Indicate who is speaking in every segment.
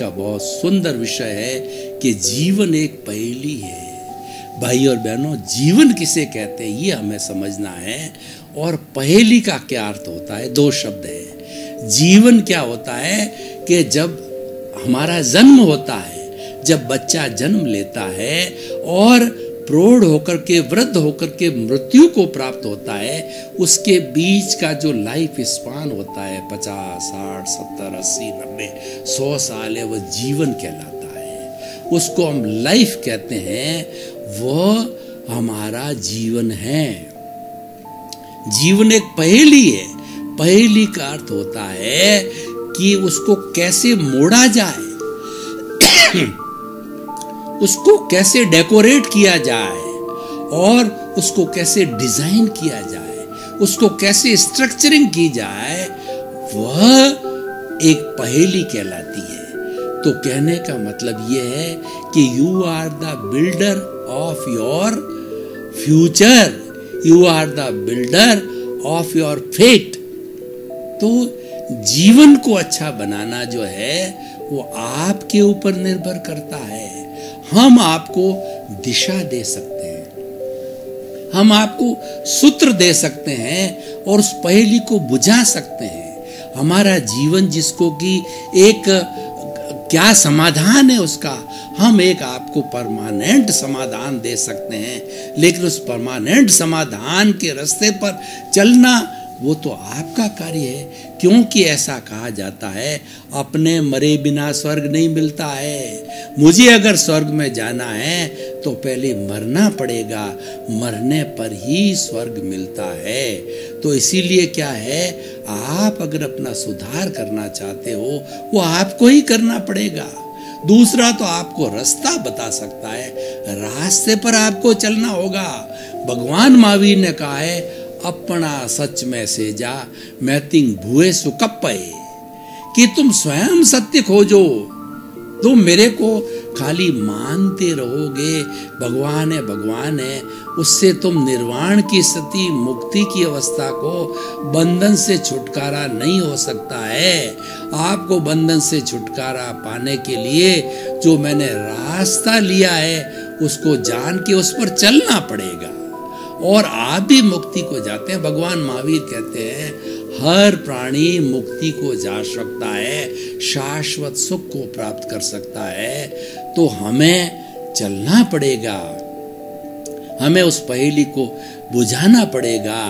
Speaker 1: का बहुत सुंदर विषय है कि जीवन एक पहेली है। भाई और बहनों, जीवन किसे कहते हैं ये हमें समझना है। और पहेली का क्या अर्थ होता है? दो शब्द है। जीवन क्या होता है कि जब हमारा जन्म होता है, जब बच्चा जन्म लेता है और प्रौढ़ होकर के, वृद्ध होकर के मृत्यु को प्राप्त होता है, उसके बीच का जो लाइफ स्पान होता है 50, 60, 70, 80, 90, 100 साल है, वह जीवन कहलाता है। उसको हम लाइफ कहते हैं। वह हमारा जीवन है। जीवन एक पहेली है। पहेली का अर्थ होता है कि उसको कैसे मोड़ा जाए, उसको कैसे डेकोरेट किया जाए और उसको कैसे डिजाइन किया जाए, उसको कैसे स्ट्रक्चरिंग की जाए, वह एक पहेली कहलाती है। तो कहने का मतलब यह है कि you are the builder of your future, you are the builder of your fate. तो जीवन को अच्छा बनाना जो है वो आपके ऊपर निर्भर करता है। हम आपको दिशा दे सकते हैं, हम आपको सूत्र दे सकते हैं और उस पहेली को बुझा सकते हैं। हमारा जीवन जिसको कि एक क्या समाधान है उसका, हम एक आपको परमानेंट समाधान दे सकते हैं। लेकिन उस परमानेंट समाधान के रास्ते पर चलना वो तो आपका कार्य है। क्योंकि ऐसा कहा जाता है, अपने मरे बिना स्वर्ग नहीं मिलता है। मुझे अगर स्वर्ग में जाना है तो पहले मरना पड़ेगा, मरने पर ही स्वर्ग मिलता है। तो इसीलिए क्या है, आप अगर अपना सुधार करना चाहते हो वो आपको ही करना पड़ेगा। दूसरा तो आपको रास्ता बता सकता है, रास्ते पर आपको चलना होगा। भगवान महावीर ने कहा है, अपना सच में से जा मैं तिंग भुए सुकप्पे, कि तुम स्वयं सत्य खोजो। तुम मेरे को खाली मानते रहोगे भगवान है, उससे तुम निर्वाण की स्थिति, मुक्ति की अवस्था को, बंधन से छुटकारा नहीं हो सकता है। आपको बंधन से छुटकारा पाने के लिए जो मैंने रास्ता लिया है उसको जान के उस पर चलना पड़ेगा और आप भी मुक्ति को जाते हैं। भगवान महावीर कहते हैं, हर प्राणी मुक्ति को जा सकता है, शाश्वत सुख को प्राप्त कर सकता है। तो हमें चलना पड़ेगा, हमें उस पहेली को बुझाना पड़ेगा।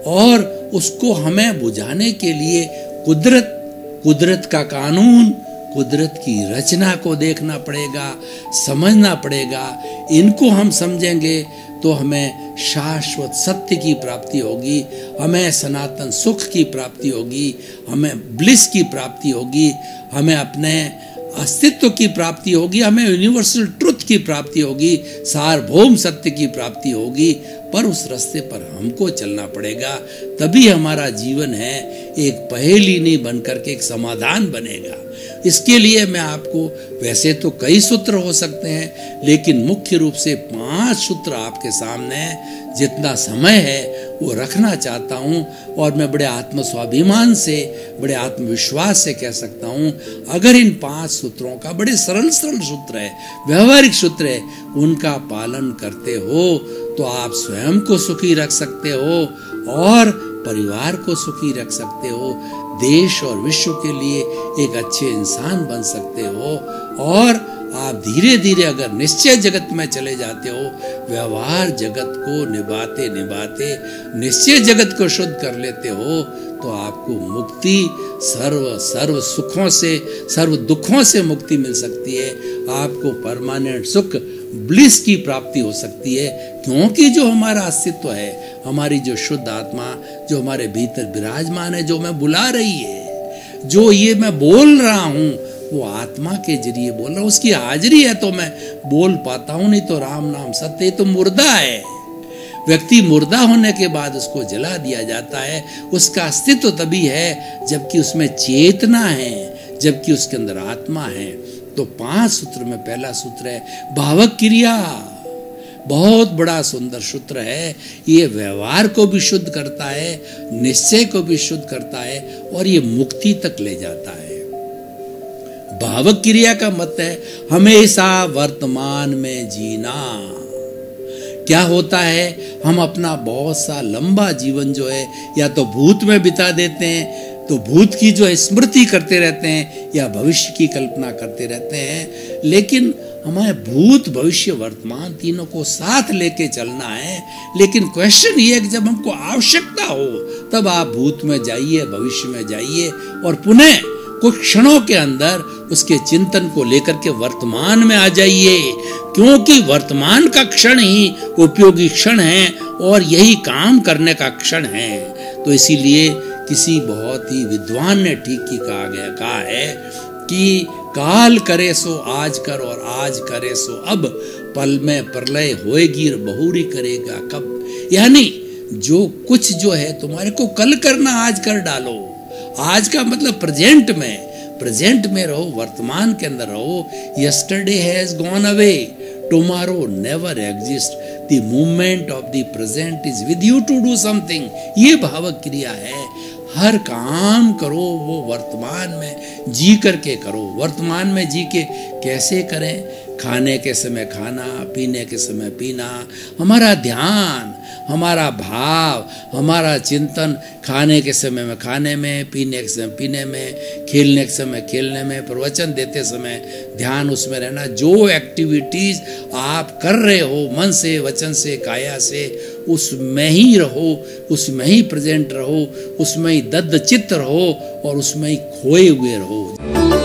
Speaker 1: और उसको हमें बुझाने के लिए कुदरत का कानून, कुदरत की रचना को देखना पड़ेगा, समझना पड़ेगा। इनको हम समझेंगे तो हमें शाश्वत सत्य की प्राप्ति होगी, हमें सनातन सुख की प्राप्ति होगी, हमें ब्लिस की प्राप्ति होगी, हमें अपने अस्तित्व की प्राप्ति होगी, हमें यूनिवर्सल ट्रुथ की प्राप्ति होगी, सार्वभौम सत्य की प्राप्ति होगी। पर उस रास्ते पर हमको चलना पड़ेगा, तभी हमारा जीवन है एक पहेली नहीं बनकर के एक समाधान बनेगा। इसके लिए मैं आपको, वैसे तो कई सूत्र हो सकते हैं, लेकिन मुख्य रूप से 5 सूत्र आपके सामने जितना समय है वो रखना चाहता हूँ। और मैं बड़े आत्मस्वाभिमान से, बड़े आत्मविश्वास से कह सकता हूँ, अगर इन 5 सूत्रों का, बड़े सरल सूत्र है, व्यवहारिक सूत्र है, उनका पालन करते हो तो आप स्वयं को सुखी रख सकते हो और परिवार को सुखी रख सकते हो, देश और विश्व के लिए एक अच्छे इंसान बन सकते हो। और आप धीरे धीरे अगर निश्चय जगत में चले जाते हो, व्यवहार जगत को निभाते निभाते निश्चय जगत को शुद्ध कर लेते हो, तो आपको मुक्ति, सर्व सुखों से, सर्व दुखों से मुक्ति मिल सकती है। आपको परमानेंट सुख, ब्लिस की प्राप्ति हो सकती है। क्योंकि जो हमारा अस्तित्व है, हमारी जो शुद्ध आत्मा जो हमारे भीतर विराजमान है, जो मैं बुला रही है, जो ये मैं बोल रहा हूँ, वो आत्मा के जरिए बोल रहा हूँ, उसकी हाजिरी है तो मैं बोल पाता हूँ, नहीं तो राम नाम सत्य तो मुर्दा है। व्यक्ति मुर्दा होने के बाद उसको जला दिया जाता है। उसका अस्तित्व तभी है जबकि उसमें चेतना है, जबकि उसके अंदर आत्मा है। तो 5 सूत्र में पहला सूत्र है भावक क्रिया। बहुत बड़ा सुंदर सूत्र है। ये व्यवहार को भी शुद्ध करता है, निश्चय को भी शुद्ध करता है और ये मुक्ति तक ले जाता है। भावक क्रिया का मत है हमेशा वर्तमान में जीना। क्या होता है, हम अपना बहुत सा लंबा जीवन जो है या तो भूत में बिता देते हैं, तो भूत की जो है स्मृति करते रहते हैं या भविष्य की कल्पना करते रहते हैं। लेकिन हमें भूत भविष्य वर्तमान तीनों को साथ लेके चलना है। लेकिन क्वेश्चन ये है कि जब हमको आवश्यकता हो तब आप भूत में जाइए, भविष्य में जाइए और पुनः कुछ क्षणों के अंदर उसके चिंतन को लेकर के वर्तमान में आ जाइए, क्योंकि वर्तमान का क्षण ही उपयोगी क्षण है और यही काम करने का क्षण है। तो इसीलिए किसी बहुत ही विद्वान ने ठीक ही कहा है कि काल करे सो आज कर और आज करे सो अब, पल में प्रलय होएगी बहुरी करेगा कब। यानी जो कुछ जो है तुम्हारे को कल करना आज कर डालो। आज का मतलब प्रेजेंट में रहो, वर्तमान के अंदर रहो। Yesterday has gone away, tomorrow never exist, the movement of the present is with you to do something. ये भावक क्रिया है। हर काम करो वो वर्तमान में जी करके करो। वर्तमान में जी के कैसे करें? खाने के समय खाना, पीने के समय पीना। हमारा ध्यान, हमारा भाव, हमारा चिंतन खाने के समय में खाने में, पीने के समय पीने में, खेलने के समय खेलने में, प्रवचन देते समय ध्यान उसमें रहना। जो एक्टिविटीज आप कर रहे हो मन से, वचन से, काया से, उसमें ही रहो, उसमें ही प्रेजेंट रहो, उसमें ही दद्द चित्त रहो और उसमें ही खोए हुए रहो।